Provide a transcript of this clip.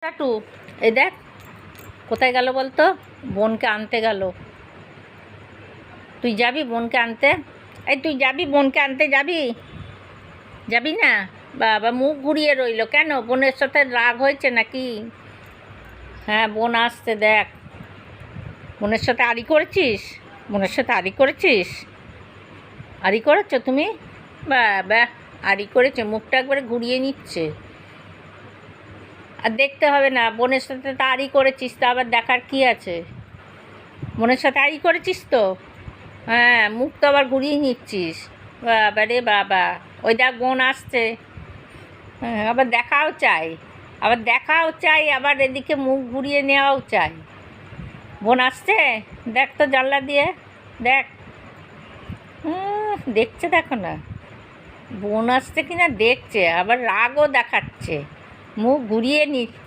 Tattoo, এই দেখ কোথায় গেল বলতো? বোনকে আনতে গেল। তুই যাবি বোনকে আনতে? এই তুই যাবি বোনকে আনতে? যাবি? যাবি না? বাবা মুখ ঘুরিয়ে রইল কেন? বোনের সাথে রাগ হয়েছে নাকি? হ্যাঁ, বোন আসছে দেখ। বোনের সাথে আড়ি করেছিস? বোনের সাথে আড়ি করেছিস? আড়ি করেছো তুমি? বাবা আড়ি করেছে, মুখটা একবারে ঘুরিয়ে নিচ্ছে। আর দেখতে হবে না, বোনের সাথে তো আড়ি করেছিস, তো আবার দেখার কি আছে? বোনের সাথে আড়ি করেছিস তো? হ্যাঁ, মুখ তো আবার ঘুরিয়ে নিচ্ছিস। বাবা রে বাবা, ওই দেখ বোন আসছে। হ্যাঁ, আবার দেখাও চাই, আবার এদিকে মুখ ঘুরিয়ে নেওয়াও চাই। বোন আসছে, দেখ তো জানলা দিয়ে, দেখ। দেখছে, দেখো না বোন আসছে কিনা দেখছে, আবার রাগও দেখাচ্ছে, মুখ ঘুরিয়ে নিচ্ছে।